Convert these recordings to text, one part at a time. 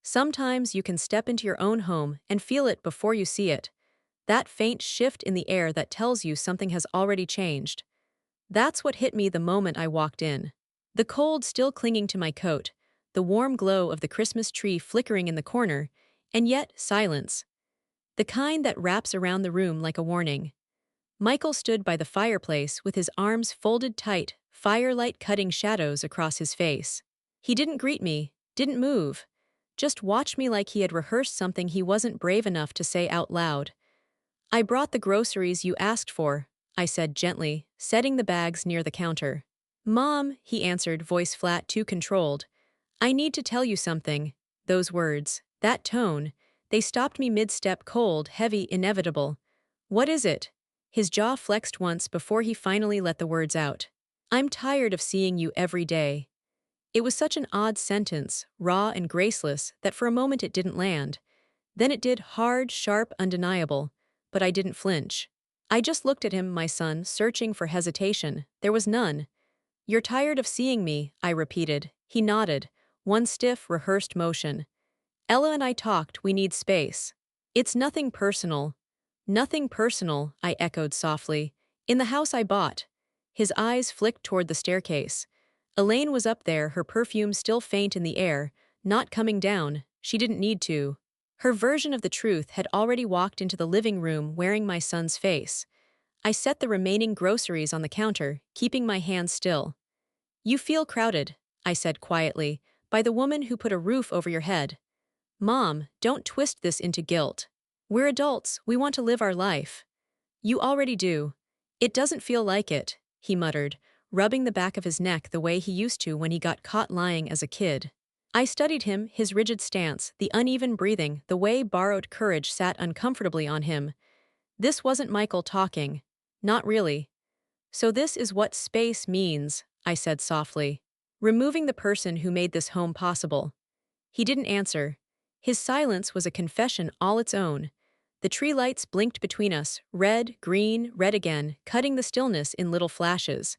Sometimes you can step into your own home and feel it before you see it. That faint shift in the air that tells you something has already changed. That's what hit me the moment I walked in. The cold still clinging to my coat, the warm glow of the Christmas tree flickering in the corner, and yet silence. The kind that wraps around the room like a warning. Michael stood by the fireplace with his arms folded tight, firelight cutting shadows across his face. He didn't greet me, didn't move, just watched me like he had rehearsed something he wasn't brave enough to say out loud. "I brought the groceries you asked for," I said gently, setting the bags near the counter. "Mom," he answered, voice flat, too controlled. "I need to tell you something." Those words, that tone, they stopped me mid-step, cold, heavy, inevitable. "What is it?" His jaw flexed once before he finally let the words out. "I'm tired of seeing you every day." It was such an odd sentence, raw and graceless, that for a moment it didn't land. Then it did, hard, sharp, undeniable. But I didn't flinch. I just looked at him, my son, searching for hesitation. There was none. "You're tired of seeing me," I repeated. He nodded, one stiff, rehearsed motion. "Ella and I talked, we need space." "It's nothing personal." "Nothing personal," I echoed softly. "In the house I bought." His eyes flicked toward the staircase. Elaine was up there, her perfume still faint in the air, not coming down. She didn't need to. Her version of the truth had already walked into the living room wearing my son's face. I set the remaining groceries on the counter, keeping my hands still. "You feel crowded," I said quietly, "by the woman who put a roof over your head." "Mom, don't twist this into guilt. We're adults, we want to live our life." "You already do." "It doesn't feel like it," he muttered, rubbing the back of his neck the way he used to when he got caught lying as a kid. I studied him, his rigid stance, the uneven breathing, the way borrowed courage sat uncomfortably on him. This wasn't Michael talking. Not really. "So this is what space means," I said softly. "Removing the person who made this home possible." He didn't answer. His silence was a confession all its own. The tree lights blinked between us, red, green, red again, cutting the stillness in little flashes.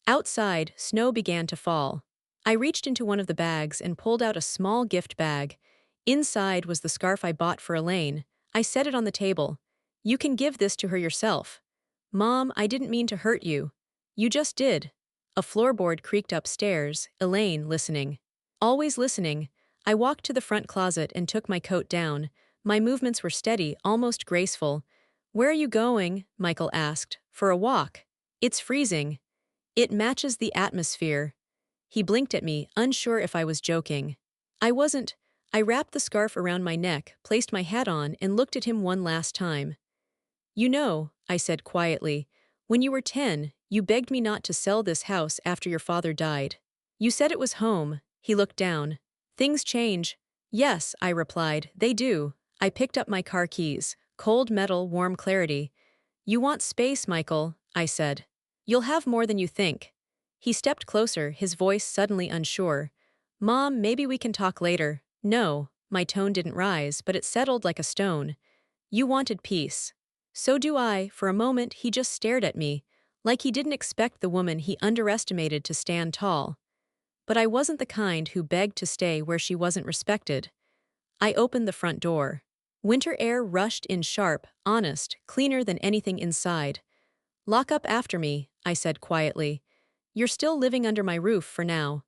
Outside, snow began to fall. I reached into one of the bags and pulled out a small gift bag. Inside was the scarf I bought for Elaine. I set it on the table. "You can give this to her yourself." "Mom, I didn't mean to hurt you." "You just did." A floorboard creaked upstairs, Elaine listening. Always listening. I walked to the front closet and took my coat down. My movements were steady, almost graceful. "Where are you going?" Michael asked. "For a walk." "It's freezing." "It matches the atmosphere." He blinked at me, unsure if I was joking. I wasn't. I wrapped the scarf around my neck, placed my hat on, and looked at him one last time. "You know," I said quietly, "when you were 10, you begged me not to sell this house after your father died. You said it was home." He looked down. "Things change." "Yes," I replied, "they do." I picked up my car keys. Cold metal, warm clarity. "You want space, Michael," I said. "You'll have more than you think." He stepped closer, his voice suddenly unsure. "Mom, maybe we can talk later." "No." My tone didn't rise, but it settled like a stone. "You wanted peace." "So do I." For a moment, he just stared at me, like he didn't expect the woman he underestimated to stand tall. But I wasn't the kind who begged to stay where she wasn't respected. I opened the front door. Winter air rushed in sharp, honest, cleaner than anything inside. "Lock up after me," I said quietly. "You're still living under my roof for now."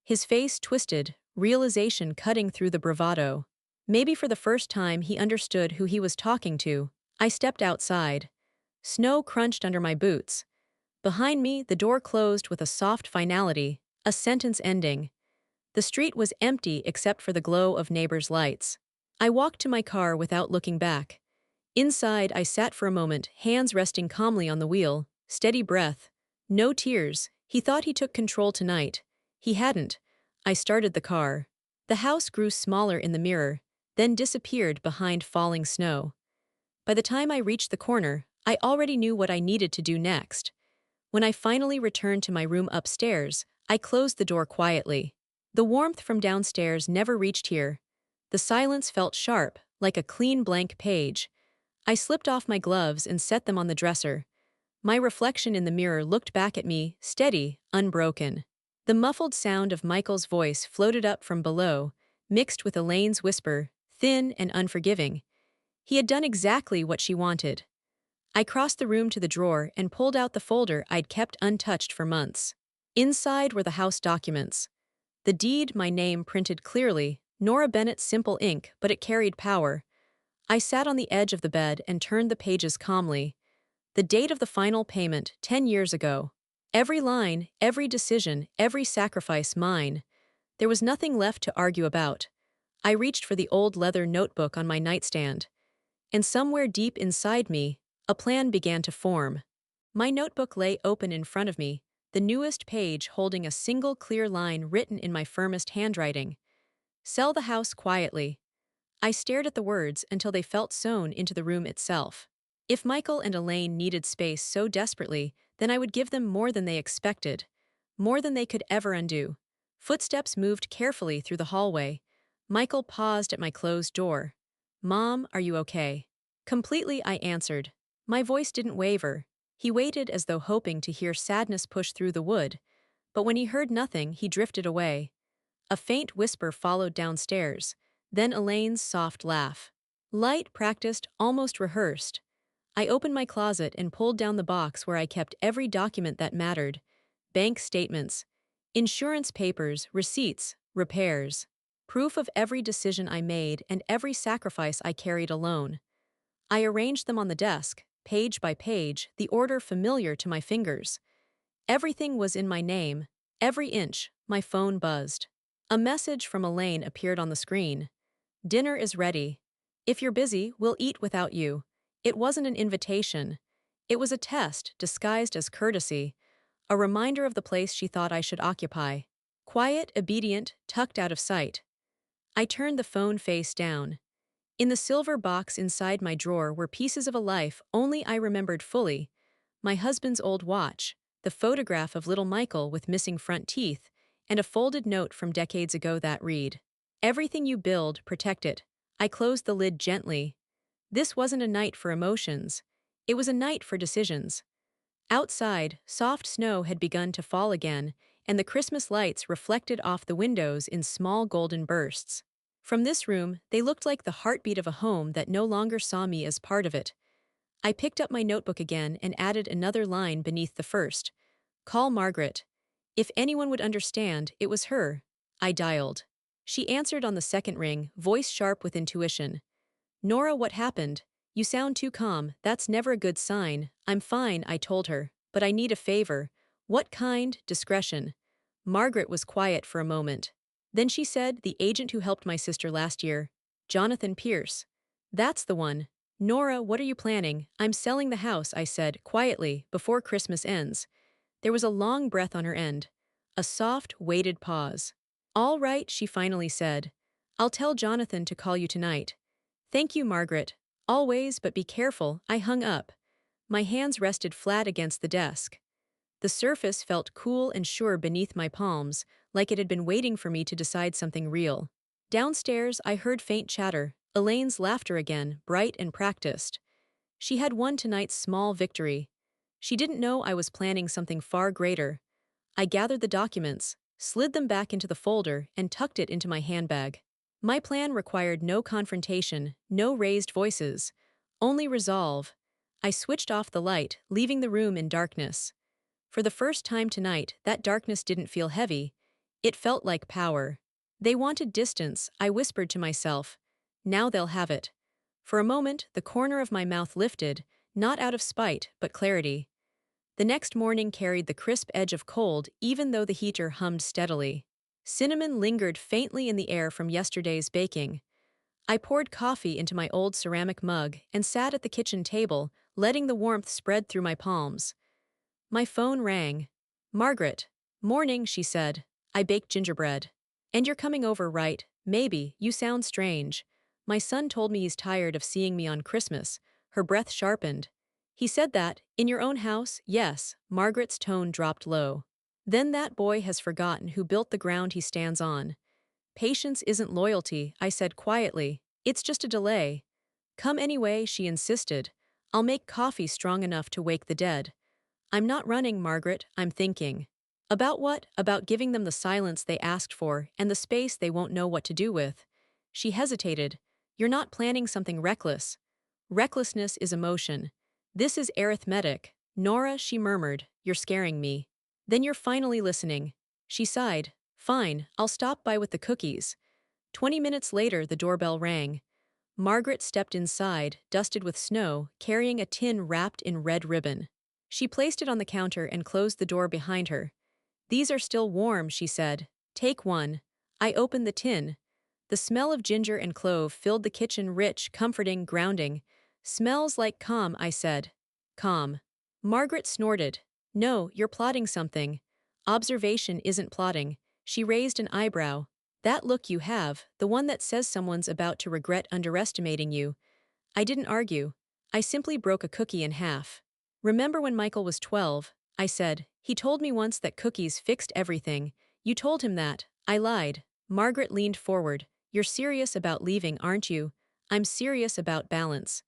His face twisted, realization cutting through the bravado. Maybe for the first time he understood who he was talking to. I stepped outside. Snow crunched under my boots. Behind me, the door closed with a soft finality, a sentence ending. The street was empty except for the glow of neighbors' lights. I walked to my car without looking back. Inside, I sat for a moment, hands resting calmly on the wheel, steady breath. No tears. He thought he took control tonight. He hadn't. I started the car. The house grew smaller in the mirror, then disappeared behind falling snow. By the time I reached the corner, I already knew what I needed to do next. When I finally returned to my room upstairs, I closed the door quietly. The warmth from downstairs never reached here. The silence felt sharp, like a clean blank page. I slipped off my gloves and set them on the dresser. My reflection in the mirror looked back at me, steady, unbroken. The muffled sound of Michael's voice floated up from below. mixed with Elaine's whisper, thin and unforgiving. He had done exactly what she wanted. I crossed the room to the drawer and pulled out the folder I'd kept untouched for months. Inside were the house documents. The deed, my name printed clearly, Nora Bennett's simple ink, but it carried power. I sat on the edge of the bed and turned the pages calmly. The date of the final payment, 10 years ago. Every line, every decision, every sacrifice mine. There was nothing left to argue about. I reached for the old leather notebook on my nightstand. And somewhere deep inside me, a plan began to form. My notebook lay open in front of me, the newest page holding a single clear line written in my firmest handwriting. Sell the house quietly. I stared at the words until they felt sewn into the room itself. If Michael and Elaine needed space so desperately, then I would give them more than they expected, more than they could ever undo. Footsteps moved carefully through the hallway. Michael paused at my closed door. "Mom, are you okay?" Completely, I answered. My voice didn't waver. He waited as though hoping to hear sadness push through the wood, but when he heard nothing, he drifted away. A faint whisper followed downstairs, then Elaine's soft laugh. Light, practiced, almost rehearsed. I opened my closet and pulled down the box where I kept every document that mattered. Bank statements, insurance papers, receipts, repairs. Proof of every decision I made and every sacrifice I carried alone. I arranged them on the desk, page by page, the order familiar to my fingers. Everything was in my name, every inch. My phone buzzed. A message from Elaine appeared on the screen. "Dinner is ready. If you're busy, we'll eat without you." It wasn't an invitation. It was a test disguised as courtesy, a reminder of the place she thought I should occupy. Quiet, obedient, tucked out of sight. I turned the phone face down. In the silver box inside my drawer were pieces of a life only I remembered fully. My husband's old watch, the photograph of little Michael with missing front teeth, and a folded note from decades ago that read, "Everything you build, protect it." I closed the lid gently. This wasn't a night for emotions. It was a night for decisions. Outside, soft snow had begun to fall again, and the Christmas lights reflected off the windows in small golden bursts. From this room, they looked like the heartbeat of a home that no longer saw me as part of it. I picked up my notebook again and added another line beneath the first. "Call Margaret." If anyone would understand, it was her. I dialed. She answered on the second ring, voice sharp with intuition. "Nora, what happened? You sound too calm. That's never a good sign." "I'm fine," I told her, "but I need a favor." "What kind?" "Discretion." Margaret was quiet for a moment. Then she said, "The agent who helped my sister last year. Jonathan Pierce." "That's the one." "Nora, what are you planning?" "I'm selling the house," I said, quietly, "before Christmas ends." There was a long breath on her end. A soft, weighted pause. "All right," she finally said. "I'll tell Jonathan to call you tonight." "Thank you, Margaret. Always, but be careful." I hung up. My hands rested flat against the desk. The surface felt cool and sure beneath my palms, like it had been waiting for me to decide something real. Downstairs, I heard faint chatter, Elaine's laughter again, bright and practiced. She had won tonight's small victory. She didn't know I was planning something far greater. I gathered the documents, slid them back into the folder, and tucked it into my handbag. My plan required no confrontation, no raised voices, only resolve. I switched off the light, leaving the room in darkness. For the first time tonight, that darkness didn't feel heavy. It felt like power. "They wanted distance," I whispered to myself. "Now they'll have it." For a moment, the corner of my mouth lifted, not out of spite, but clarity. The next morning carried the crisp edge of cold, even though the heater hummed steadily. Cinnamon lingered faintly in the air from yesterday's baking. I poured coffee into my old ceramic mug and sat at the kitchen table, letting the warmth spread through my palms. My phone rang. "Margaret." "Morning," she said. "I baked gingerbread." "And you're coming over, right?" "Maybe. You sound strange." "My son told me he's tired of seeing me on Christmas." Her breath sharpened. "He said that, in your own house?" "Yes." Margaret's tone dropped low. "Then that boy has forgotten who built the ground he stands on." "Patience isn't loyalty," I said quietly. "It's just a delay." "Come anyway," she insisted. "I'll make coffee strong enough to wake the dead." "I'm not running, Margaret, I'm thinking." About what? About giving them the silence they asked for and the space they won't know what to do with. She hesitated. You're not planning something reckless. Recklessness is emotion. This is arithmetic. Nora, she murmured, you're scaring me. Then you're finally listening. She sighed. Fine, I'll stop by with the cookies. 20 minutes later, the doorbell rang. Margaret stepped inside, dusted with snow, carrying a tin wrapped in red ribbon. She placed it on the counter and closed the door behind her. These are still warm, she said. Take one. I opened the tin. The smell of ginger and clove filled the kitchen, rich, comforting, grounding. Smells like calm, I said. Calm. Margaret snorted. No, you're plotting something. Observation isn't plotting. She raised an eyebrow. That look you have, the one that says someone's about to regret underestimating you. I didn't argue. I simply broke a cookie in half. Remember when Michael was 12? I said. He told me once that cookies fixed everything. You told him that. I lied. Margaret leaned forward. You're serious about leaving, aren't you? I'm serious about balance.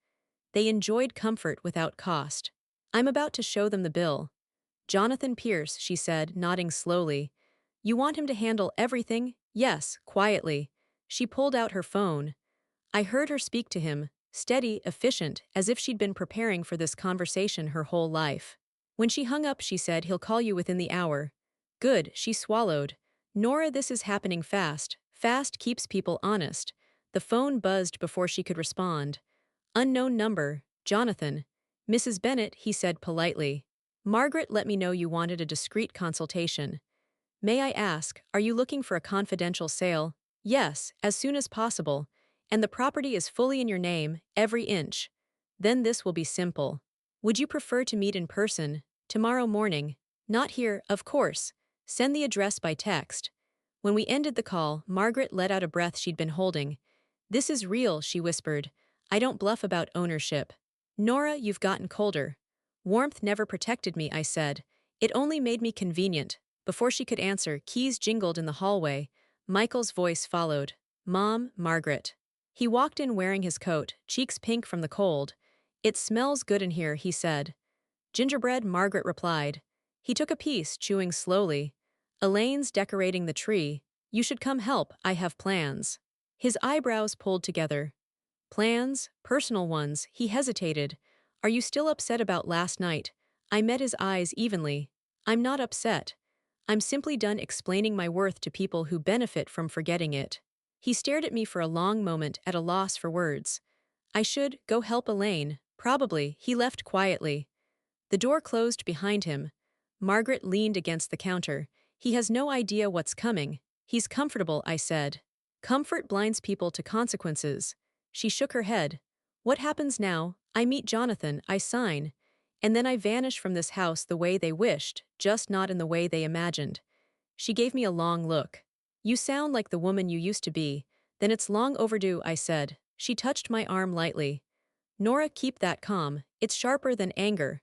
They enjoyed comfort without cost. I'm about to show them the bill. Jonathan Pierce, she said, nodding slowly. You want him to handle everything? Yes, quietly. She pulled out her phone. I heard her speak to him, steady, efficient, as if she'd been preparing for this conversation her whole life. When she hung up, she said, he'll call you within the hour. Good, she swallowed. Nora, this is happening fast. Fast keeps people honest. The phone buzzed before she could respond. Unknown number, Jonathan. Mrs. Bennet, he said politely. Margaret let me know you wanted a discreet consultation. May I ask, are you looking for a confidential sale? Yes, as soon as possible. And the property is fully in your name, every inch. Then this will be simple. Would you prefer to meet in person? Tomorrow morning. Not here, of course. Send the address by text. When we ended the call, Margaret let out a breath she'd been holding. This is real, she whispered. I don't bluff about ownership. Nora, you've gotten colder. Warmth never protected me, I said. It only made me convenient. Before she could answer, keys jingled in the hallway. Michael's voice followed. Mom, Margaret. He walked in wearing his coat, cheeks pink from the cold. It smells good in here, he said. Gingerbread, Margaret replied. He took a piece, chewing slowly. Elaine's decorating the tree. You should come help, I have plans. His eyebrows pulled together. Plans? Personal ones, he hesitated. Are you still upset about last night? I met his eyes evenly. I'm not upset. I'm simply done explaining my worth to people who benefit from forgetting it. He stared at me for a long moment, at a loss for words. I should go help Elaine. Probably, he left quietly. The door closed behind him. Margaret leaned against the counter. He has no idea what's coming. He's comfortable, I said. Comfort blinds people to consequences. She shook her head. What happens now? I meet Jonathan, I sign. And then I vanish from this house the way they wished, just not in the way they imagined. She gave me a long look. You sound like the woman you used to be. Then it's long overdue, I said. She touched my arm lightly. Nora, keep that calm. It's sharper than anger.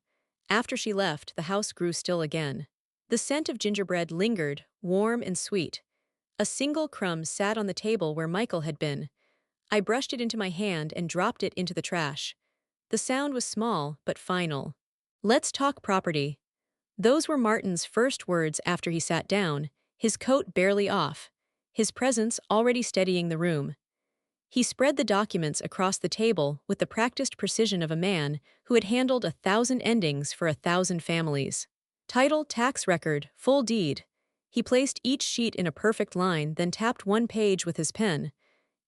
After she left, the house grew still again. The scent of gingerbread lingered, warm and sweet. A single crumb sat on the table where Michael had been. I brushed it into my hand and dropped it into the trash. The sound was small, but final. Let's talk property. Those were Martin's first words after he sat down, his coat barely off, his presence already steadying the room. He spread the documents across the table with the practiced precision of a man who had handled 1,000 endings for 1,000 families. Title, tax record, full deed. He placed each sheet in a perfect line, then tapped one page with his pen.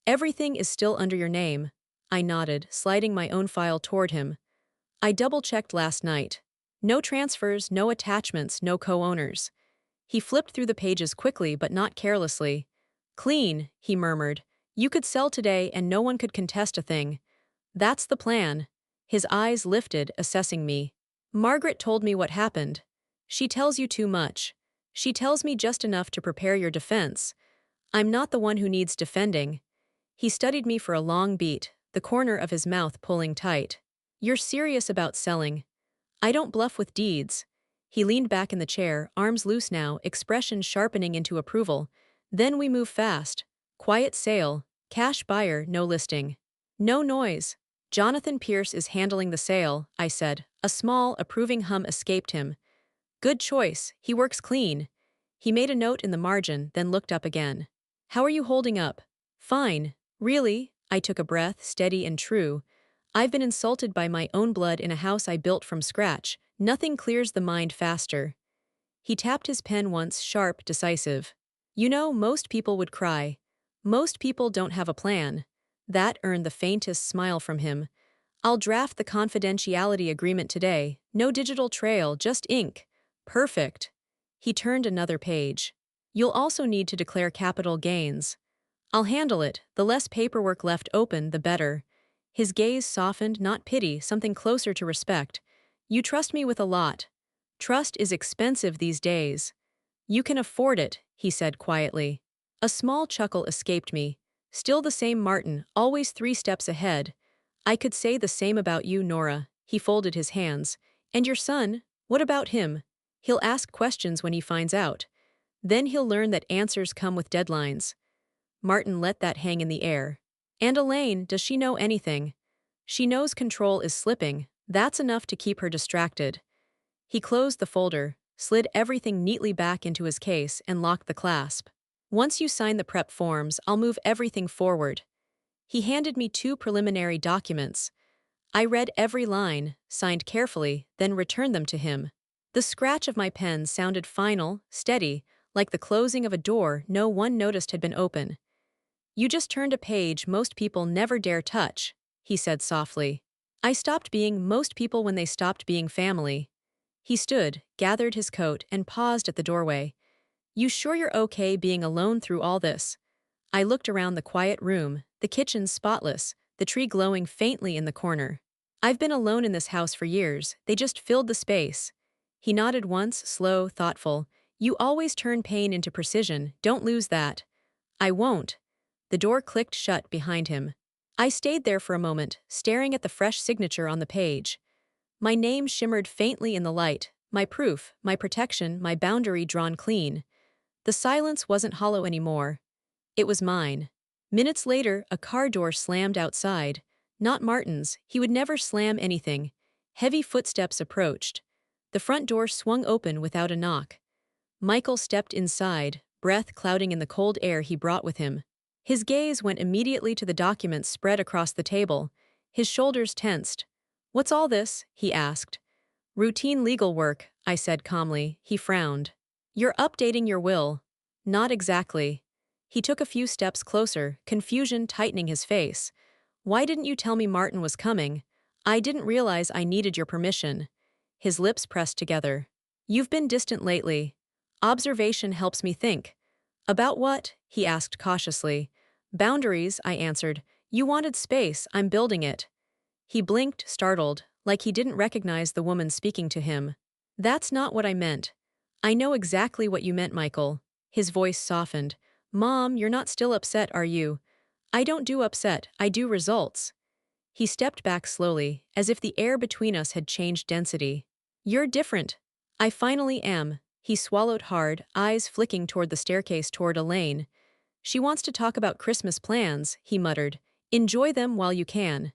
Everything is still under your name. I nodded, sliding my own file toward him. I double-checked last night. No transfers, no attachments, no co-owners. He flipped through the pages quickly but not carelessly. Clean, he murmured. You could sell today and no one could contest a thing. That's the plan. His eyes lifted, assessing me. Margaret told me what happened. She tells you too much. She tells me just enough to prepare your defense. I'm not the one who needs defending. He studied me for a long beat, the corner of his mouth pulling tight. You're serious about selling. I don't bluff with deeds. He leaned back in the chair, arms loose now, expression sharpening into approval. Then we move fast. Quiet sale. Cash buyer, no listing. No noise. Jonathan Pierce is handling the sale, I said. A small, approving hum escaped him. Good choice. He works clean. He made a note in the margin, then looked up again. How are you holding up? Fine. Really? I took a breath, steady and true. I've been insulted by my own blood in a house I built from scratch. Nothing clears the mind faster. He tapped his pen once, sharp, decisive. You know, most people would cry. Most people don't have a plan. That earned the faintest smile from him. I'll draft the confidentiality agreement today. No digital trail, just ink. Perfect. He turned another page. You'll also need to declare capital gains. I'll handle it. The less paperwork left open, the better. His gaze softened, not pity, something closer to respect. You trust me with a lot. Trust is expensive these days. You can afford it, he said quietly. A small chuckle escaped me. Still the same Martin, always 3 steps ahead. I could say the same about you, Nora. He folded his hands. And your son? What about him? He'll ask questions when he finds out. Then he'll learn that answers come with deadlines. Martin let that hang in the air. And Elaine, does she know anything? She knows control is slipping. That's enough to keep her distracted. He closed the folder, slid everything neatly back into his case, and locked the clasp. Once you sign the prep forms, I'll move everything forward. He handed me 2 preliminary documents. I read every line, signed carefully, then returned them to him. The scratch of my pen sounded final, steady, like the closing of a door no one noticed had been open. You just turned a page most people never dare touch, he said softly. I stopped being most people when they stopped being family. He stood, gathered his coat, and paused at the doorway. You sure you're okay being alone through all this? I looked around the quiet room, the kitchen spotless, the tree glowing faintly in the corner. I've been alone in this house for years, they just filled the space. He nodded once, slow, thoughtful. You always turn pain into precision, don't lose that. I won't. The door clicked shut behind him. I stayed there for a moment, staring at the fresh signature on the page. My name shimmered faintly in the light, my proof, my protection, my boundary drawn clean. The silence wasn't hollow anymore. It was mine. Minutes later, a car door slammed outside. Not Martin's, he would never slam anything. Heavy footsteps approached. The front door swung open without a knock. Michael stepped inside, breath clouding in the cold air he brought with him. His gaze went immediately to the documents spread across the table. His shoulders tensed. What's all this? He asked. Routine legal work, I said calmly. He frowned. You're updating your will. Not exactly. He took a few steps closer, confusion tightening his face. Why didn't you tell me Martin was coming? I didn't realize I needed your permission. His lips pressed together. You've been distant lately. Observation helps me think. About what? He asked cautiously. Boundaries, I answered. You wanted space, I'm building it. He blinked, startled, like he didn't recognize the woman speaking to him. That's not what I meant. I know exactly what you meant, Michael. His voice softened. Mom, you're not still upset, are you? I don't do upset, I do results. He stepped back slowly, as if the air between us had changed density. You're different. I finally am. He swallowed hard, eyes flicking toward the staircase toward Elaine. She wants to talk about Christmas plans, he muttered. Enjoy them while you can.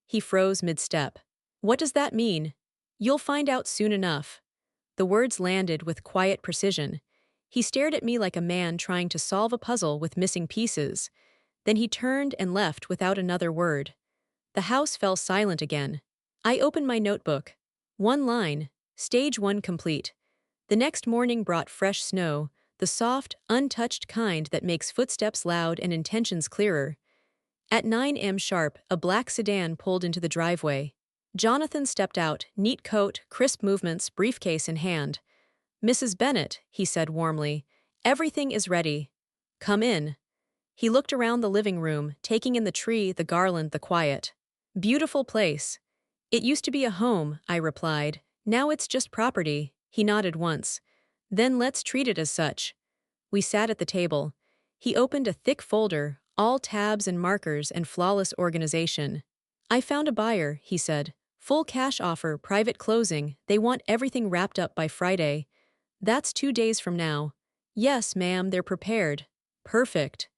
He froze mid-step. What does that mean? You'll find out soon enough. The words landed with quiet precision. He stared at me like a man trying to solve a puzzle with missing pieces. Then he turned and left without another word. The house fell silent again. I opened my notebook. 1 line. Stage 1 complete. The next morning brought fresh snow, the soft, untouched kind that makes footsteps loud and intentions clearer. At 9 a.m. sharp, a black sedan pulled into the driveway. Jonathan stepped out, neat coat, crisp movements, briefcase in hand. Mrs. Bennet, he said warmly, everything is ready. Come in. He looked around the living room, taking in the tree, the garland, the quiet. Beautiful place. It used to be a home, I replied. Now it's just property. He nodded once. Then let's treat it as such. We sat at the table. He opened a thick folder, all tabs and markers and flawless organization. I found a buyer, he said. Full cash offer, private closing. They want everything wrapped up by Friday. That's 2 days from now. Yes, ma'am, they're prepared. Perfect.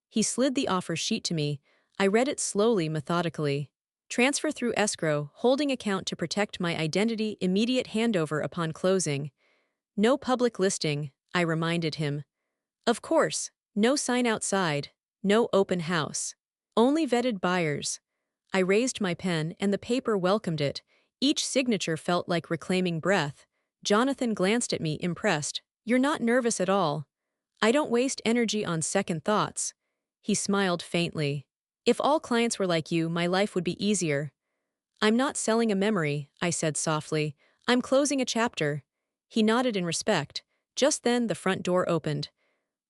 He slid the offer sheet to me. I read it slowly, methodically. Transfer through escrow, holding account to protect my identity, immediate handover upon closing. No public listing. I reminded him. Of course, no sign outside, no open house. Only vetted buyers. I raised my pen and the paper welcomed it. Each signature felt like reclaiming breath. Jonathan glanced at me, impressed. You're not nervous at all. I don't waste energy on second thoughts. He smiled faintly. If all clients were like you, my life would be easier. I'm not selling a memory, I said softly. I'm closing a chapter. He nodded in respect. Just then the front door opened.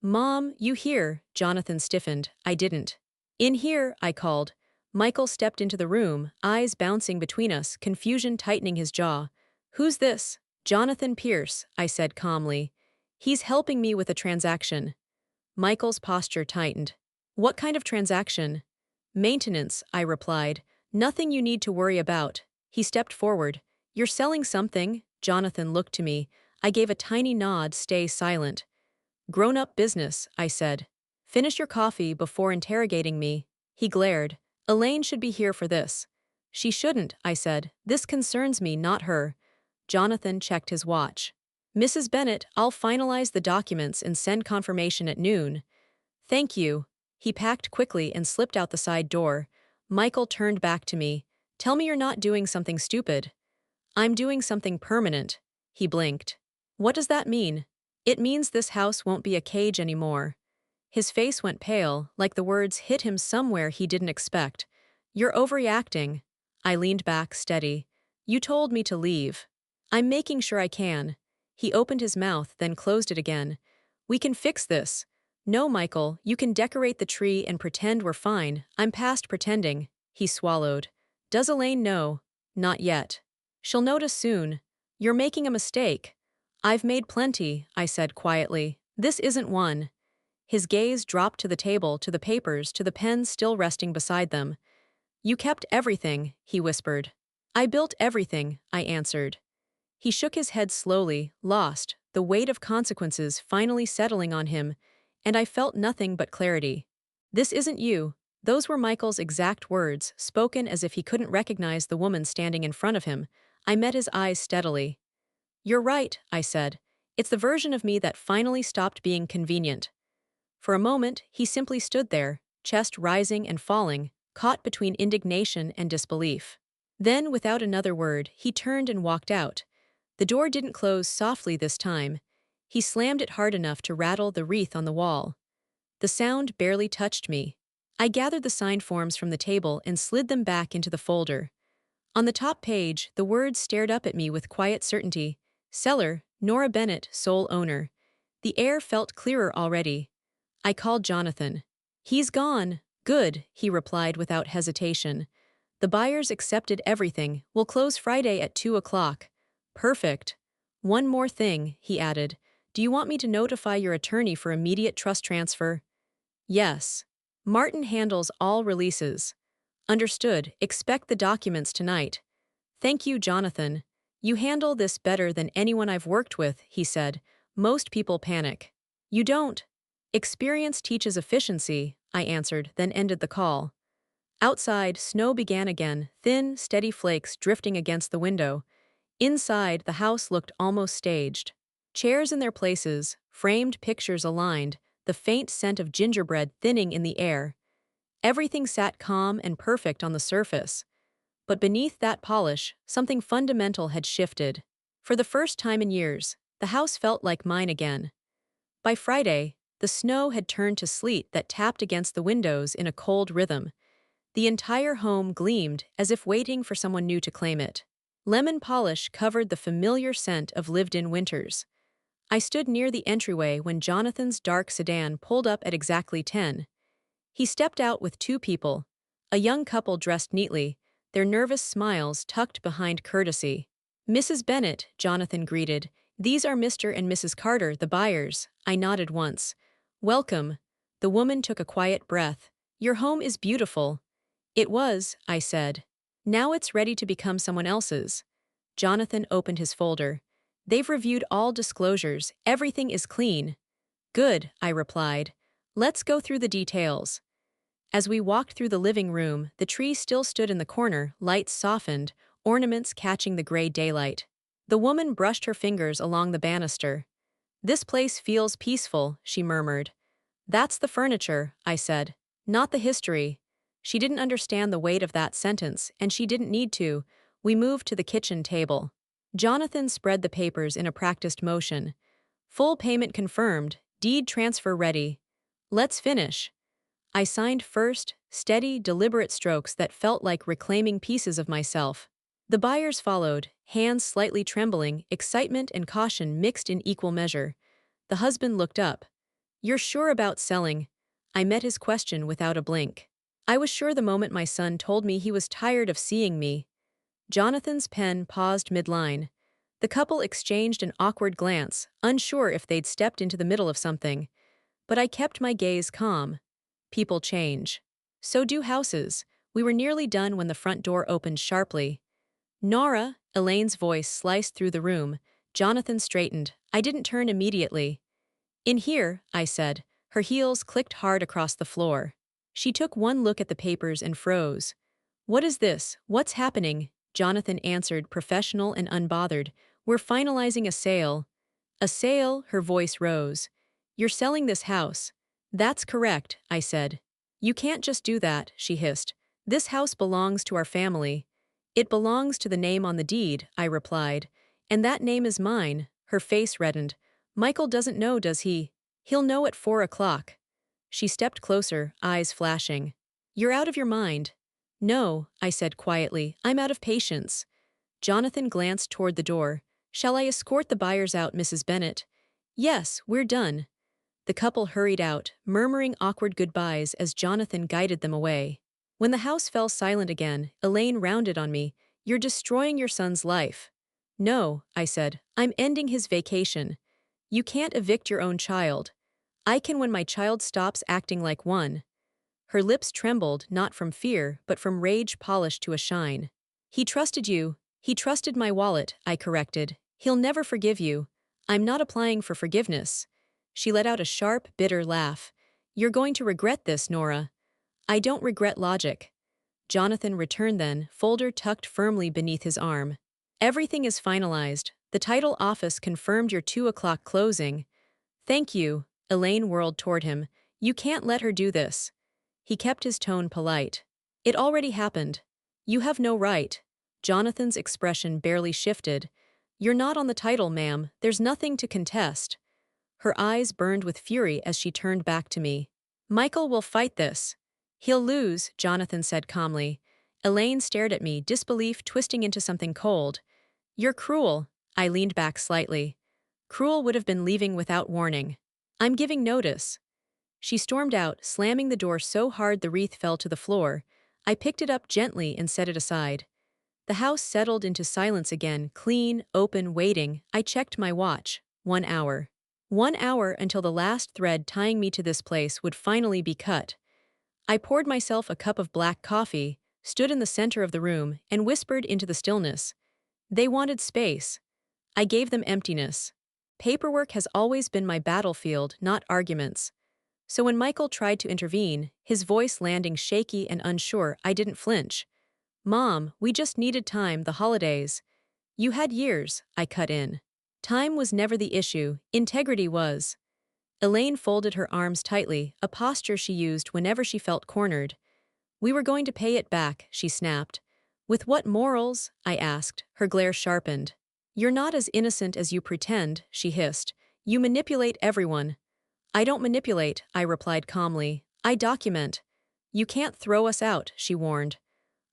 Mom, you here? Jonathan stiffened. I didn't. In here, I called. Michael stepped into the room, eyes bouncing between us, confusion tightening his jaw. Who's this? Jonathan Pierce, I said calmly. He's helping me with a transaction. Michael's posture tightened. What kind of transaction? Maintenance, I replied. Nothing you need to worry about. He stepped forward. You're selling something? Jonathan looked to me. I gave a tiny nod, stay silent. Grown-up business, I said. Finish your coffee before interrogating me. He glared. Elaine should be here for this. She shouldn't, I said. This concerns me, not her. Jonathan checked his watch. Mrs. Bennett, I'll finalize the documents and send confirmation at noon. Thank you. He packed quickly and slipped out the side door. Michael turned back to me. Tell me you're not doing something stupid. I'm doing something permanent. He blinked. What does that mean? It means this house won't be a cage anymore. His face went pale, like the words hit him somewhere he didn't expect. You're overreacting. I leaned back, steady. You told me to leave. I'm making sure I can. He opened his mouth, then closed it again. We can fix this. No, Michael, you can decorate the tree and pretend we're fine. I'm past pretending. He swallowed. Does Elaine know? Not yet. She'll notice soon. You're making a mistake. I've made plenty, I said quietly. This isn't one. His gaze dropped to the table, to the papers, to the pens still resting beside them. You kept everything, he whispered. I built everything, I answered. He shook his head slowly, lost, the weight of consequences finally settling on him, and I felt nothing but clarity. This isn't you. Those were Michael's exact words, spoken as if he couldn't recognize the woman standing in front of him. I met his eyes steadily. You're right, I said. It's the version of me that finally stopped being convenient. For a moment, he simply stood there, chest rising and falling, caught between indignation and disbelief. Then, without another word, he turned and walked out. The door didn't close softly this time. He slammed it hard enough to rattle the wreath on the wall. The sound barely touched me. I gathered the signed forms from the table and slid them back into the folder. On the top page, the words stared up at me with quiet certainty. Seller, Nora Bennett, sole owner. The air felt clearer already. I called Jonathan. He's gone. Good, he replied without hesitation. The buyers accepted everything. We'll close Friday at 2 o'clock. Perfect. One more thing, he added. Do you want me to notify your attorney for immediate trust transfer? Yes. Martin handles all releases. Understood. Expect the documents tonight. Thank you, Jonathan. You handle this better than anyone I've worked with, he said. Most people panic. You don't. Experience teaches efficiency, I answered, then ended the call. Outside, snow began again, thin, steady flakes drifting against the window. Inside, the house looked almost staged. Chairs in their places, framed pictures aligned, the faint scent of gingerbread thinning in the air. Everything sat calm and perfect on the surface. But beneath that polish, something fundamental had shifted. For the first time in years, the house felt like mine again. By Friday, the snow had turned to sleet that tapped against the windows in a cold rhythm. The entire home gleamed as if waiting for someone new to claim it. Lemon polish covered the familiar scent of lived-in winters. I stood near the entryway when Jonathan's dark sedan pulled up at exactly 10. He stepped out with two people, a young couple dressed neatly, their nervous smiles tucked behind courtesy. Mrs. Bennett, Jonathan greeted. These are Mr. and Mrs. Carter, the buyers. I nodded once. Welcome. The woman took a quiet breath. Your home is beautiful. It was, I said. Now it's ready to become someone else's. Jonathan opened his folder. They've reviewed all disclosures. Everything is clean. Good, I replied. Let's go through the details. As we walked through the living room, the tree still stood in the corner, lights softened, ornaments catching the gray daylight. The woman brushed her fingers along the banister. This place feels peaceful, she murmured. That's the furniture, I said. Not the history. She didn't understand the weight of that sentence, and she didn't need to. We moved to the kitchen table. Jonathan spread the papers in a practiced motion. Full payment confirmed, deed transfer ready. Let's finish. I signed first, steady, deliberate strokes that felt like reclaiming pieces of myself. The buyers followed, hands slightly trembling, excitement and caution mixed in equal measure. The husband looked up. You're sure about selling? I met his question without a blink. I was sure the moment my son told me he was tired of seeing me. Jonathan's pen paused midline. The couple exchanged an awkward glance, unsure if they'd stepped into the middle of something. But I kept my gaze calm. People change. So do houses. We were nearly done when the front door opened sharply. Nora, Elaine's voice sliced through the room. Jonathan straightened. I didn't turn immediately. In here, I said. Her heels clicked hard across the floor. She took one look at the papers and froze. What is this? What's happening? Jonathan answered, professional and unbothered. We're finalizing a sale. A sale, her voice rose. You're selling this house. That's correct, I said. You can't just do that, she hissed. This house belongs to our family. It belongs to the name on the deed, I replied. And that name is mine. Her face reddened. Michael doesn't know, does he? He'll know at 4 o'clock. She stepped closer, eyes flashing. You're out of your mind. No, I said quietly, I'm out of patience. Jonathan glanced toward the door. Shall I escort the buyers out, Mrs. Bennet? Yes, we're done. The couple hurried out, murmuring awkward goodbyes as Jonathan guided them away. When the house fell silent again, Elaine rounded on me. You're destroying your son's life. No, I said, I'm ending his vacation. You can't evict your own child. I can when my child stops acting like one. Her lips trembled, not from fear, but from rage polished to a shine. He trusted you. He trusted my wallet, I corrected. He'll never forgive you. I'm not applying for forgiveness. She let out a sharp, bitter laugh. You're going to regret this, Nora. I don't regret logic. Jonathan returned then, folder tucked firmly beneath his arm. Everything is finalized. The title office confirmed your 2 o'clock closing. Thank you. Elaine whirled toward him. You can't let her do this. He kept his tone polite. It already happened. You have no right. Jonathan's expression barely shifted. You're not on the title, ma'am. There's nothing to contest. Her eyes burned with fury as she turned back to me. Michael will fight this. He'll lose, Jonathan said calmly. Elaine stared at me, disbelief twisting into something cold. You're cruel. I leaned back slightly. Cruel would have been leaving without warning. I'm giving notice. She stormed out, slamming the door so hard the wreath fell to the floor. I picked it up gently and set it aside. The house settled into silence again, clean, open, waiting. I checked my watch. 1 hour. 1 hour until the last thread tying me to this place would finally be cut. I poured myself a cup of black coffee, stood in the center of the room, and whispered into the stillness. They wanted space. I gave them emptiness. Paperwork has always been my battlefield, not arguments. So when Michael tried to intervene, his voice landing shaky and unsure, I didn't flinch. Mom, we just needed time, the holidays. You had years, I cut in. Time was never the issue, integrity was. Elaine folded her arms tightly, a posture she used whenever she felt cornered. We were going to pay it back, she snapped. With what morals? I asked, her glare sharpened. You're not as innocent as you pretend, she hissed. You manipulate everyone. I don't manipulate, I replied calmly. I document. You can't throw us out, she warned.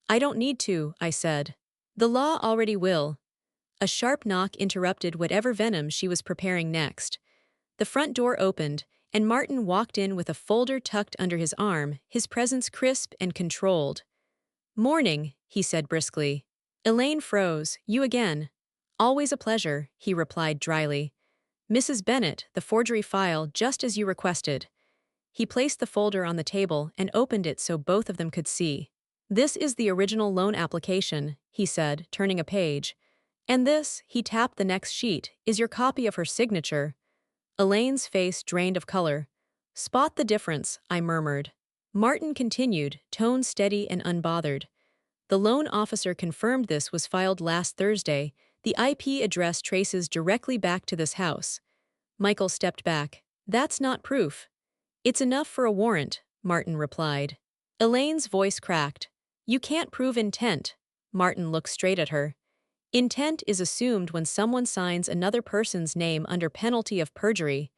I don't need to, I said. The law already will. A sharp knock interrupted whatever venom she was preparing next. The front door opened, and Martin walked in with a folder tucked under his arm, his presence crisp and controlled. Morning, he said briskly. Elaine froze. You again. Always a pleasure, he replied dryly. Mrs. Bennet, the forgery file, just as you requested. He placed the folder on the table and opened it so both of them could see. This is the original loan application, he said, turning a page. And this, he tapped the next sheet, is your copy of her signature. Elaine's face drained of color. Spot the difference, I murmured. Martin continued, tone steady and unbothered. The loan officer confirmed this was filed last Thursday. The IP address traces directly back to this house. Michael stepped back. That's not proof. It's enough for a warrant, Martin replied. Elaine's voice cracked. You can't prove intent. Martin looked straight at her. Intent is assumed when someone signs another person's name under penalty of perjury.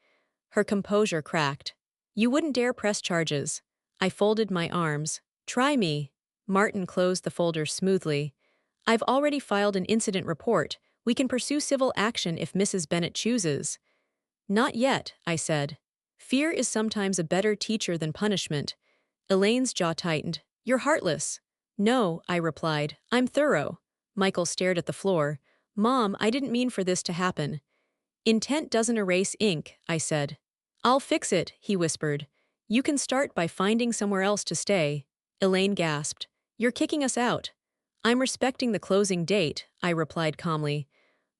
Her composure cracked. You wouldn't dare press charges. I folded my arms. Try me. Martin closed the folder smoothly. I've already filed an incident report. We can pursue civil action if Mrs. Bennet chooses. Not yet, I said. Fear is sometimes a better teacher than punishment. Elaine's jaw tightened. You're heartless. No, I replied. I'm thorough. Michael stared at the floor. Mom, I didn't mean for this to happen. Intent doesn't erase ink, I said. I'll fix it, he whispered. You can start by finding somewhere else to stay. Elaine gasped. You're kicking us out. I'm respecting the closing date, I replied calmly.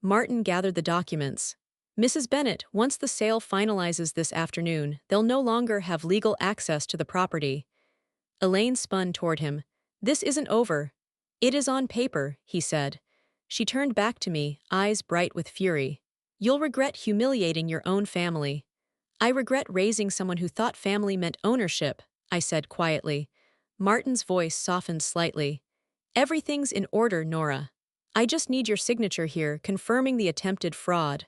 Martin gathered the documents. Mrs. Bennet, once the sale finalizes this afternoon, they'll no longer have legal access to the property. Elaine spun toward him. This isn't over. It is on paper, he said. She turned back to me, eyes bright with fury. You'll regret humiliating your own family. I regret raising someone who thought family meant ownership, I said quietly. Martin's voice softened slightly. Everything's in order, Nora. I just need your signature here, confirming the attempted fraud.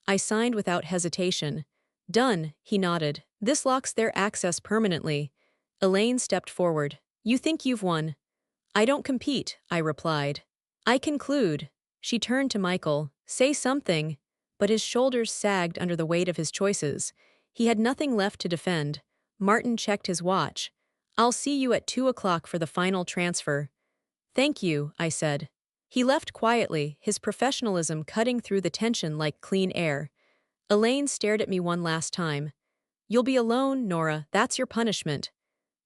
I signed without hesitation. Done, he nodded. This locks their access permanently. Elaine stepped forward. You think you've won? I don't compete, I replied. I conclude. She turned to Michael. Say something. But his shoulders sagged under the weight of his choices. He had nothing left to defend. Martin checked his watch. I'll see you at 2 o'clock for the final transfer. Thank you, I said. He left quietly, his professionalism cutting through the tension like clean air. Elaine stared at me one last time. You'll be alone, Nora, that's your punishment.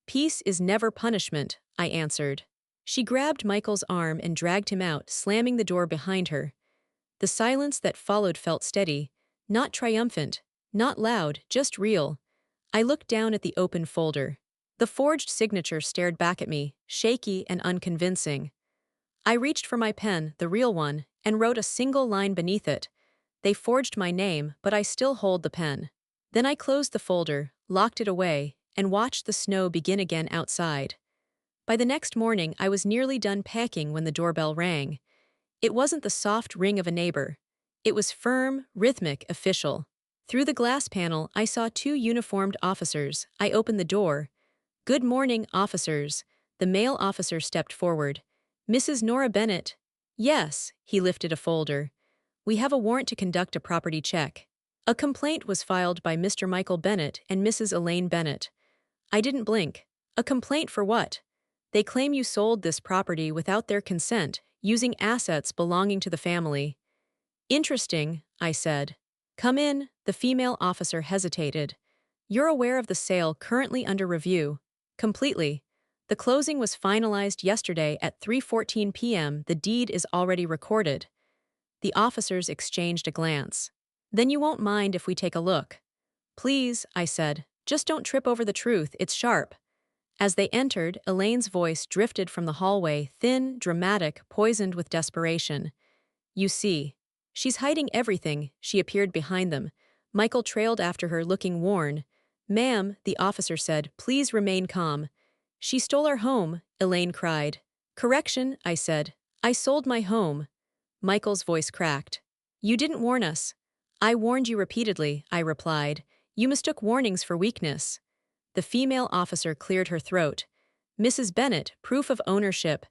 Peace is never punishment, I answered. She grabbed Michael's arm and dragged him out, slamming the door behind her. The silence that followed felt steady, not triumphant, not loud, just real. I looked down at the open folder. The forged signature stared back at me, shaky and unconvincing. I reached for my pen, the real one, and wrote a single line beneath it. They forged my name, but I still hold the pen. Then I closed the folder, locked it away, and watched the snow begin again outside. By the next morning, I was nearly done packing when the doorbell rang. It wasn't the soft ring of a neighbor. It was firm, rhythmic, official. Through the glass panel, I saw 2 uniformed officers. I opened the door. Good morning, officers. The male officer stepped forward. Mrs. Nora Bennet. Yes, he lifted a folder. We have a warrant to conduct a property check. A complaint was filed by Mr. Michael Bennet and Mrs. Elaine Bennet. I didn't blink. A complaint for what? They claim you sold this property without their consent, using assets belonging to the family. Interesting, I said. Come in, the female officer hesitated. You're aware of the sale currently under review. Completely. The closing was finalized yesterday at 3:14 p.m. The deed is already recorded. The officers exchanged a glance. Then you won't mind if we take a look. Please, I said. Just don't trip over the truth, it's sharp. As they entered, Elaine's voice drifted from the hallway, thin, dramatic, poisoned with desperation. You see. She's hiding everything, she appeared behind them. Michael trailed after her, looking worn. Ma'am, the officer said, please remain calm. She stole our home, Elaine cried. Correction, I said. I sold my home. Michael's voice cracked. You didn't warn us. I warned you repeatedly, I replied. You mistook warnings for weakness. The female officer cleared her throat. Mrs. Bennet, proof of ownership.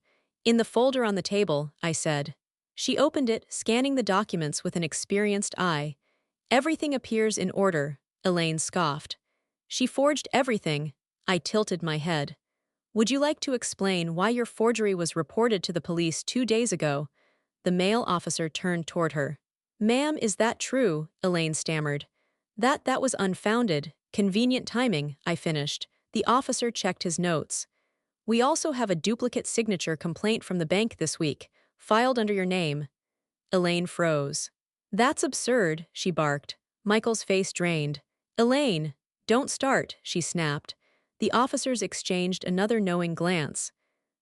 In the folder on the table, I said. She opened it, scanning the documents with an experienced eye. Everything appears in order, Elaine scoffed. She forged everything. I tilted my head. Would you like to explain why your forgery was reported to the police 2 days ago? The male officer turned toward her. Ma'am, is that true? Elaine stammered. That was unfounded. Convenient timing, I finished. The officer checked his notes. We also have a duplicate signature complaint from the bank this week, filed under your name. Elaine froze. That's absurd, she barked. Michael's face drained. Elaine, don't start, she snapped. The officers exchanged another knowing glance.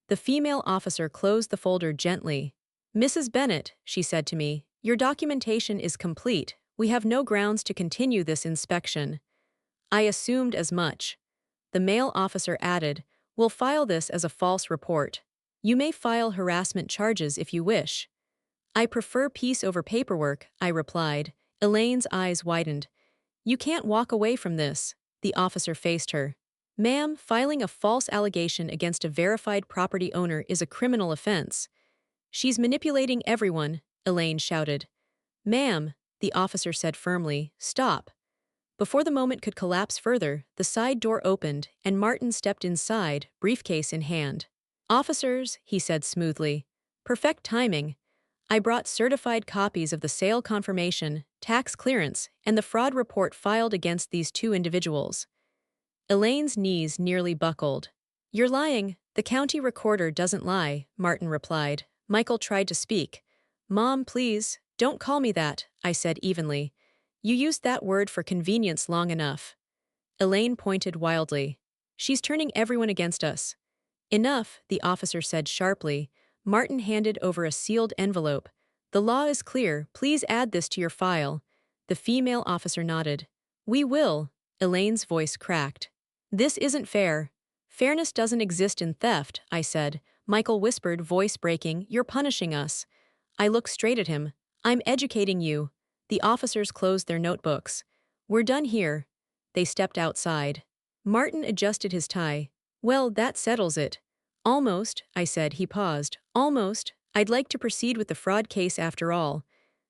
The female officer closed the folder gently. Mrs. Bennet, she said to me, your documentation is complete. We have no grounds to continue this inspection. I assumed as much. The male officer added, we'll file this as a false report. You may file harassment charges if you wish. I prefer peace over paperwork, I replied. Elaine's eyes widened. You can't walk away from this. The officer faced her. Ma'am, filing a false allegation against a verified property owner is a criminal offense. She's manipulating everyone, Elaine shouted. Ma'am, the officer said firmly, stop. Before the moment could collapse further, the side door opened and Martin stepped inside, briefcase in hand. Officers, he said smoothly. Perfect timing. I brought certified copies of the sale confirmation, tax clearance, and the fraud report filed against these two individuals. Elaine's knees nearly buckled. You're lying. The county recorder doesn't lie, Martin replied. Michael tried to speak. Mom, please, don't call me that, I said evenly. You used that word for convenience long enough. Elaine pointed wildly. She's turning everyone against us. Enough, the officer said sharply. Martin handed over a sealed envelope. The law is clear, please add this to your file. The female officer nodded. We will, Elaine's voice cracked. This isn't fair. Fairness doesn't exist in theft, I said. Michael whispered, voice breaking, you're punishing us. I looked straight at him. I'm educating you. The officers closed their notebooks. We're done here. They stepped outside. Martin adjusted his tie. Well, that settles it. Almost, I said. He paused. Almost. I'd like to proceed with the fraud case after all.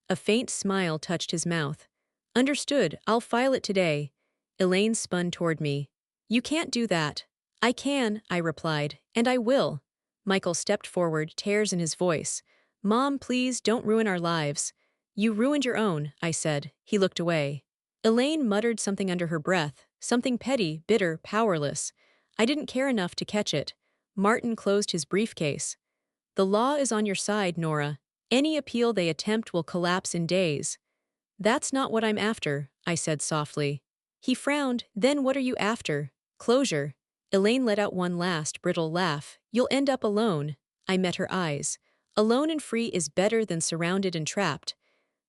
A faint smile touched his mouth. Understood, I'll file it today. Elaine spun toward me. You can't do that. I can, I replied, and I will. Michael stepped forward, tears in his voice. Mom, please don't ruin our lives. You ruined your own, I said. He looked away. Elaine muttered something under her breath, something petty, bitter, powerless. I didn't care enough to catch it. Martin closed his briefcase. The law is on your side, Nora. Any appeal they attempt will collapse in days. That's not what I'm after, I said softly. He frowned. Then what are you after? Closure. Elaine let out one last, brittle laugh. You'll end up alone. I met her eyes. Alone and free is better than surrounded and trapped.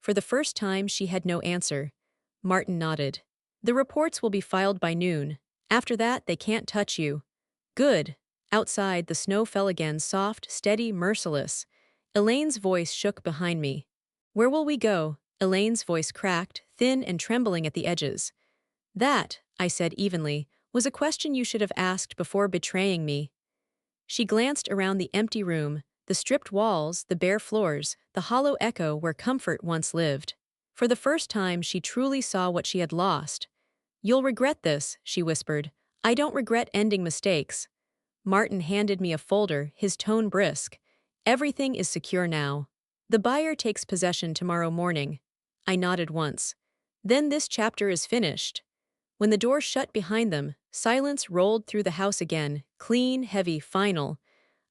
For the first time, she had no answer. Martin nodded. The reports will be filed by noon. After that, they can't touch you. Good. Outside, the snow fell again, soft, steady, merciless. Elaine's voice shook behind me. Where will we go? Elaine's voice cracked, thin and trembling at the edges. That, I said evenly, was a question you should have asked before betraying me. She glanced around the empty room, the stripped walls, the bare floors, the hollow echo where comfort once lived. For the first time, she truly saw what she had lost. You'll regret this, she whispered. I don't regret ending mistakes. Martin handed me a folder, his tone brisk. Everything is secure now. The buyer takes possession tomorrow morning. I nodded once. Then this chapter is finished. When the door shut behind them, silence rolled through the house again, clean, heavy, final.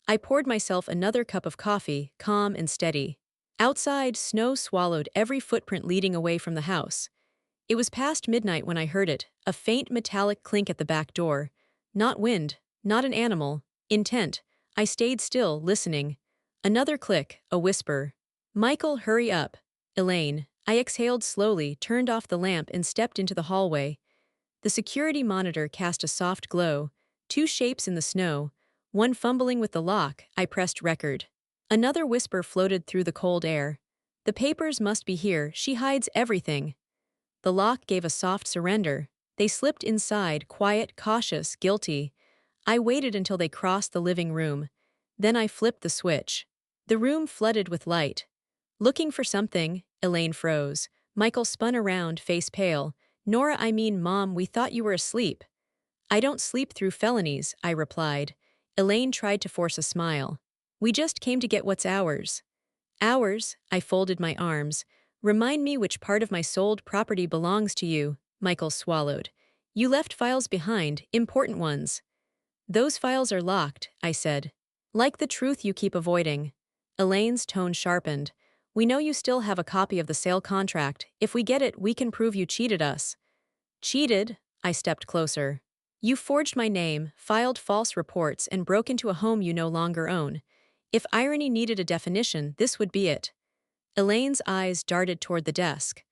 I poured myself another cup of coffee, calm and steady. Outside, snow swallowed every footprint leading away from the house. It was past midnight when I heard it, a faint metallic clink at the back door. Not wind, not an animal. Intent. I stayed still, listening. Another click, a whisper. Michael, hurry up. Elaine. I exhaled slowly, turned off the lamp and stepped into the hallway. The security monitor cast a soft glow. Two shapes in the snow. One fumbling with the lock. I pressed record. Another whisper floated through the cold air. The papers must be here. She hides everything. The lock gave a soft surrender. They slipped inside, quiet, cautious, guilty. I waited until they crossed the living room. Then I flipped the switch. The room flooded with light. Looking for something, Elaine froze. Michael spun around, face pale. Nora, I mean, Mom, we thought you were asleep. I don't sleep through felonies, I replied. Elaine tried to force a smile. We just came to get what's ours. Ours? I folded my arms. Remind me which part of my sold property belongs to you, Michael swallowed. You left files behind, important ones. Those files are locked, I said. Like the truth you keep avoiding. Elaine's tone sharpened. We know you still have a copy of the sale contract. If we get it, we can prove you cheated us. Cheated? I stepped closer. You forged my name, filed false reports, and broke into a home you no longer own. If irony needed a definition, this would be it. Elaine's eyes darted toward the desk.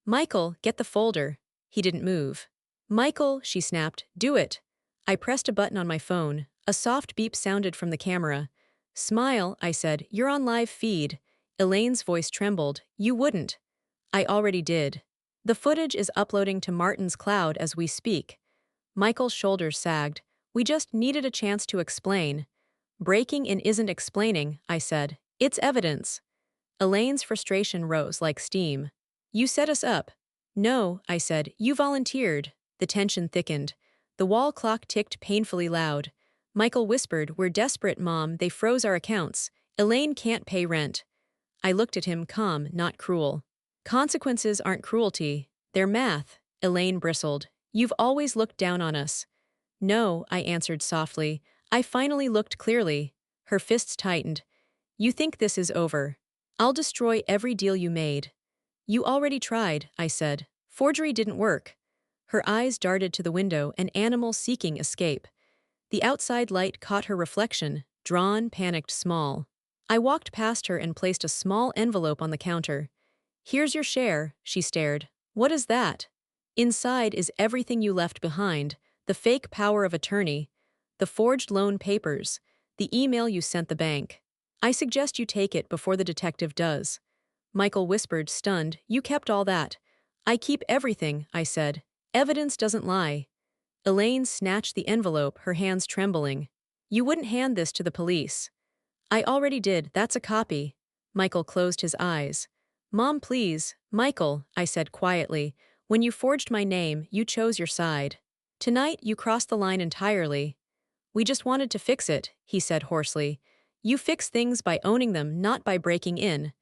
Michael, get the folder. He didn't move. Michael, she snapped, do it. I pressed a button on my phone. A soft beep sounded from the camera. Smile, I said, you're on live feed. Elaine's voice trembled. You wouldn't. I already did. The footage is uploading to Martin's cloud as we speak. Michael's shoulders sagged. We just needed a chance to explain. Breaking in isn't explaining, I said. It's evidence. Elaine's frustration rose like steam. You set us up. No, I said, you volunteered. The tension thickened. The wall clock ticked painfully loud. Michael whispered, we're desperate, Mom, they froze our accounts. Elaine can't pay rent. I looked at him, calm, not cruel. Consequences aren't cruelty. They're math. Elaine bristled. You've always looked down on us. No, I answered softly. I finally looked clearly. Her fists tightened. You think this is over. I'll destroy every deal you made. You already tried, I said. Forgery didn't work. Her eyes darted to the window, an animal seeking escape. The outside light caught her reflection, drawn, panicked, small. I walked past her and placed a small envelope on the counter. Here's your share, she stared. What is that? Inside is everything you left behind, the fake power of attorney, the forged loan papers, the email you sent the bank. I suggest you take it before the detective does. Michael whispered, stunned, you kept all that. I keep everything, I said. Evidence doesn't lie. Elaine snatched the envelope, her hands trembling. You wouldn't hand this to the police. I already did, that's a copy. Michael closed his eyes. Mom, please. Michael, I said quietly, when you forged my name, you chose your side. Tonight, you crossed the line entirely. We just wanted to fix it, he said hoarsely. You fix things by owning them, not by breaking in.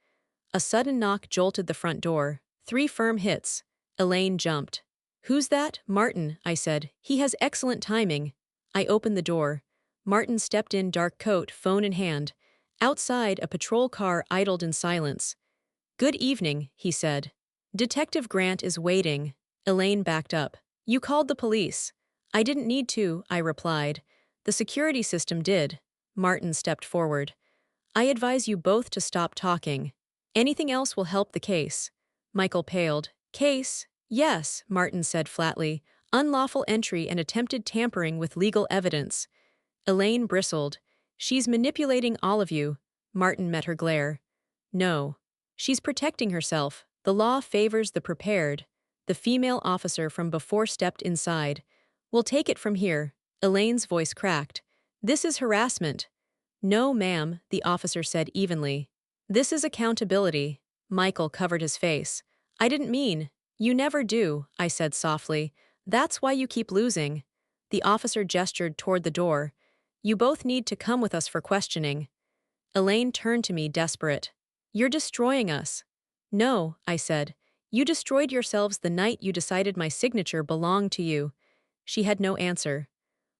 A sudden knock jolted the front door. 3 firm hits. Elaine jumped. Who's that? Martin, I said. He has excellent timing. I opened the door. Martin stepped in, dark coat, phone in hand. Outside, a patrol car idled in silence. Good evening, he said. Detective Grant is waiting. Elaine backed up. You called the police. I didn't need to, I replied. The security system did. Martin stepped forward. I advise you both to stop talking. Anything else will help the case. Michael paled. Case? Yes, Martin said flatly. Unlawful entry and attempted tampering with legal evidence. Elaine bristled. She's manipulating all of you. Martin met her glare. No. She's protecting herself. The law favors the prepared. The female officer from before stepped inside. We'll take it from here. Elaine's voice cracked. This is harassment. No, ma'am, the officer said evenly. This is accountability. Michael covered his face. I didn't mean. You never do, I said softly. That's why you keep losing. The officer gestured toward the door. You both need to come with us for questioning. Elaine turned to me, desperate. You're destroying us. No, I said. You destroyed yourselves the night you decided my signature belonged to you. She had no answer.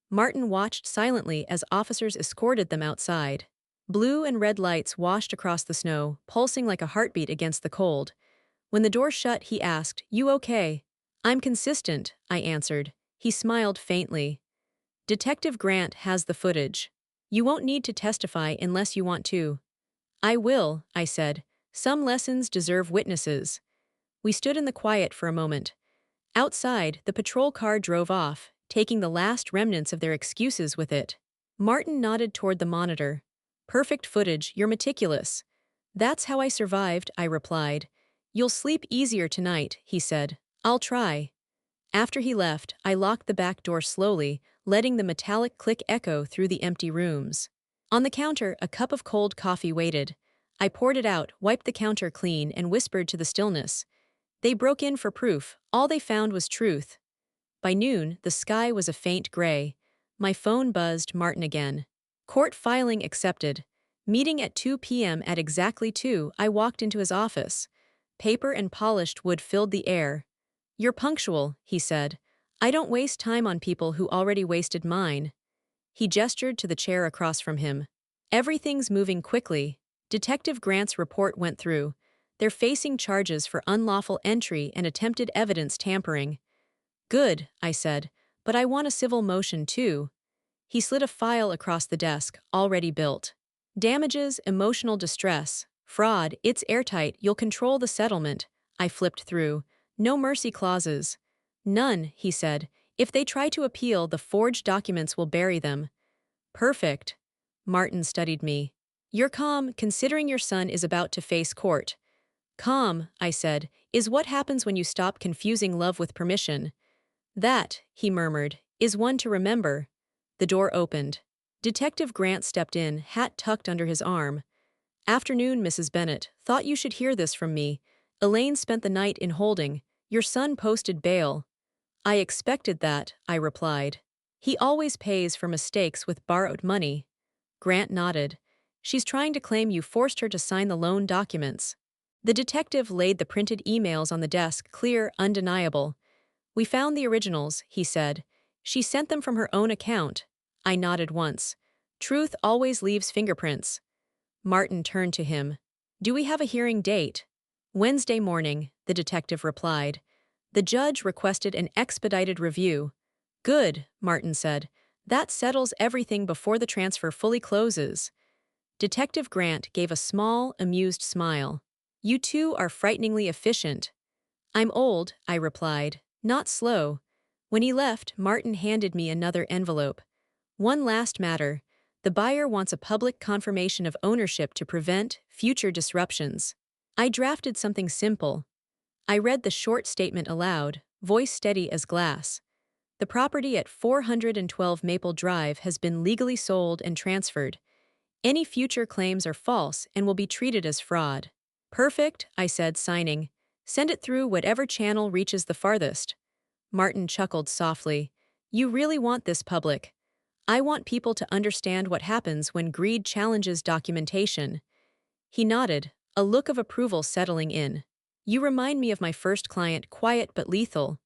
Martin watched silently as officers escorted them outside. Blue and red lights washed across the snow, pulsing like a heartbeat against the cold. When the door shut, he asked, You okay? I'm consistent, I answered. He smiled faintly. Detective Grant has the footage. You won't need to testify unless you want to. I will, I said. Some lessons deserve witnesses. We stood in the quiet for a moment. Outside, the patrol car drove off, taking the last remnants of their excuses with it. Martin nodded toward the monitor. Perfect footage, you're meticulous. That's how I survived, I replied. You'll sleep easier tonight, he said. I'll try. After he left, I locked the back door slowly, letting the metallic click echo through the empty rooms. On the counter, a cup of cold coffee waited. I poured it out, wiped the counter clean, and whispered to the stillness. They broke in for proof. All they found was truth. By noon, the sky was a faint gray. My phone buzzed. Martin again. Court filing accepted. Meeting at 2 p.m. At exactly 2, I walked into his office. Paper and polished wood filled the air. You're punctual, he said. I don't waste time on people who already wasted mine. He gestured to the chair across from him. Everything's moving quickly. Detective Grant's report went through. They're facing charges for unlawful entry and attempted evidence tampering. Good, I said, but I want a civil motion too. He slid a file across the desk, already built. Damages, emotional distress, fraud, it's airtight, you'll control the settlement. I flipped through. No mercy clauses. None, he said. If they try to appeal, the forged documents will bury them. Perfect. Martin studied me. You're calm, considering your son is about to face court. Calm, I said, is what happens when you stop confusing love with permission. That, he murmured, is one to remember. The door opened. Detective Grant stepped in, hat tucked under his arm. Afternoon, Mrs. Bennet. Thought you should hear this from me. Elaine spent the night in holding. Your son posted bail. I expected that, I replied. He always pays for mistakes with borrowed money. Grant nodded. She's trying to claim you forced her to sign the loan documents. The detective laid the printed emails on the desk, clear, undeniable. We found the originals, he said. She sent them from her own account. I nodded once. Truth always leaves fingerprints. Martin turned to him. Do we have a hearing date? Wednesday morning, the detective replied. The judge requested an expedited review. Good, Martin said. That settles everything before the transfer fully closes. Detective Grant gave a small, amused smile. You two are frighteningly efficient. I'm old, I replied, not slow. When he left, Martin handed me another envelope. One last matter. The buyer wants a public confirmation of ownership to prevent future disruptions. I drafted something simple. I read the short statement aloud, voice steady as glass. The property at 412 Maple Drive has been legally sold and transferred. Any future claims are false and will be treated as fraud. Perfect, I said, signing. Send it through whatever channel reaches the farthest. Martin chuckled softly. You really want this public. I want people to understand what happens when greed challenges documentation. He nodded, a look of approval settling in. You remind me of my first client, quiet but lethal.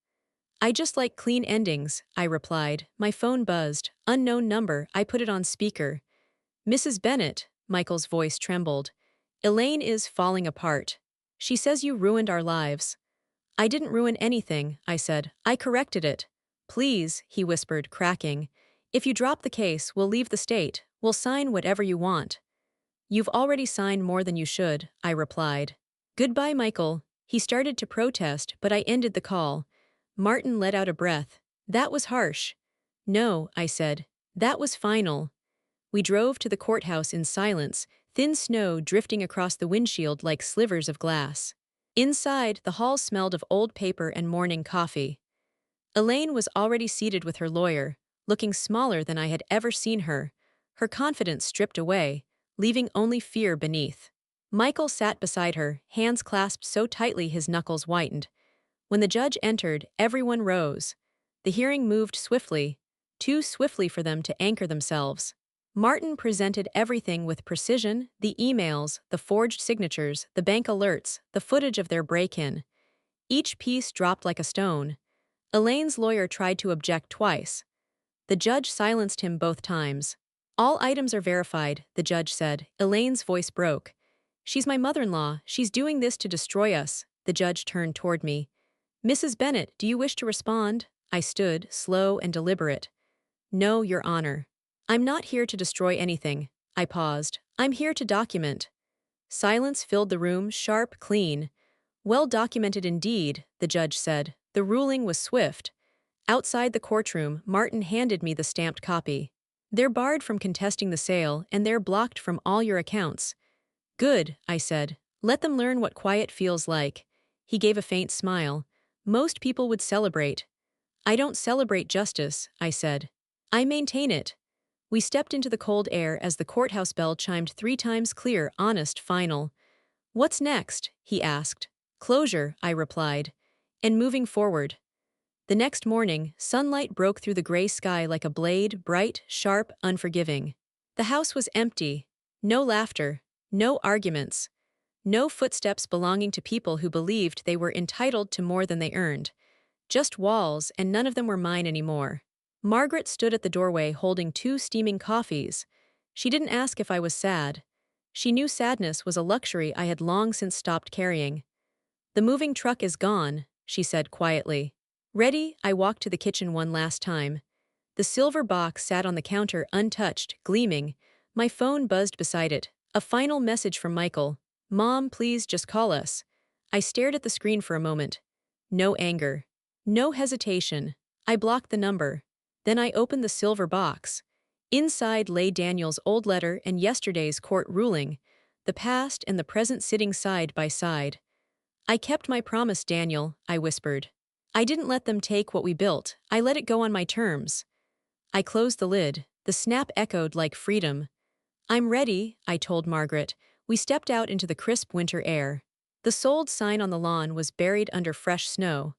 I just like clean endings, I replied. My phone buzzed. Unknown number, I put it on speaker. Mrs. Bennet, Michael's voice trembled. Elaine is falling apart. She says you ruined our lives. I didn't ruin anything, I said. I corrected it. Please, he whispered, cracking. If you drop the case, we'll leave the state. We'll sign whatever you want. You've already signed more than you should, I replied. Goodbye, Michael. He started to protest, but I ended the call. Martin let out a breath. That was harsh. No, I said. That was final. We drove to the courthouse in silence, thin snow drifting across the windshield like slivers of glass. Inside, the hall smelled of old paper and morning coffee. Elaine was already seated with her lawyer, looking smaller than I had ever seen her, her confidence stripped away, leaving only fear beneath. Michael sat beside her, hands clasped so tightly his knuckles whitened. When the judge entered, everyone rose. The hearing moved swiftly, too swiftly for them to anchor themselves. Martin presented everything with precision, the emails, the forged signatures, the bank alerts, the footage of their break-in. Each piece dropped like a stone. Elaine's lawyer tried to object twice. The judge silenced him both times. All items are verified, the judge said. Elaine's voice broke. She's my mother-in-law. She's doing this to destroy us. The judge turned toward me. Mrs. Bennet, do you wish to respond? I stood, slow and deliberate. No, Your Honor. I'm not here to destroy anything. I paused. I'm here to document. Silence filled the room, sharp, clean. Well documented indeed, the judge said. The ruling was swift. Outside the courtroom, Martin handed me the stamped copy. They're barred from contesting the sale, and they're blocked from all your accounts. Good, I said. Let them learn what quiet feels like. He gave a faint smile. Most people would celebrate. I don't celebrate justice, I said. I maintain it. We stepped into the cold air as the courthouse bell chimed 3 times clear, honest, final. What's next? He asked. Closure, I replied. And moving forward. The next morning, sunlight broke through the gray sky like a blade, bright, sharp, unforgiving. The house was empty. No laughter. No arguments. No footsteps belonging to people who believed they were entitled to more than they earned. Just walls, and none of them were mine anymore. Margaret stood at the doorway holding 2 steaming coffees. She didn't ask if I was sad. She knew sadness was a luxury I had long since stopped carrying. The moving truck is gone, she said quietly. Ready, I walked to the kitchen one last time. The silver box sat on the counter untouched, gleaming. My phone buzzed beside it. A final message from Michael. Mom, please just call us. I stared at the screen for a moment. No anger. No hesitation. I blocked the number. Then I opened the silver box. Inside lay Daniel's old letter and yesterday's court ruling, the past and the present sitting side by side. I kept my promise, Daniel, I whispered. I didn't let them take what we built, I let it go on my terms. I closed the lid. The snap echoed like freedom. I'm ready, I told Margaret. We stepped out into the crisp winter air. The sold sign on the lawn was buried under fresh snow.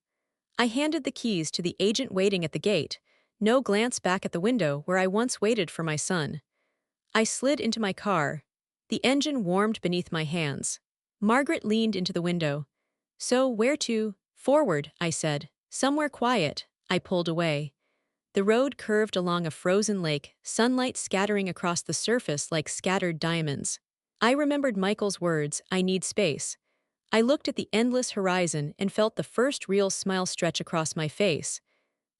I handed the keys to the agent waiting at the gate, no glance back at the window where I once waited for my son. I slid into my car. The engine warmed beneath my hands. Margaret leaned into the window. So, where to? Forward, I said. Somewhere quiet. I pulled away. The road curved along a frozen lake, sunlight scattering across the surface like scattered diamonds. I remembered Michael's words, I need space. I looked at the endless horizon and felt the first real smile stretch across my face.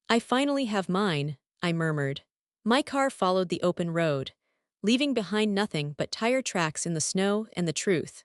I finally have mine, I murmured. My car followed the open road, leaving behind nothing but tire tracks in the snow and the truth.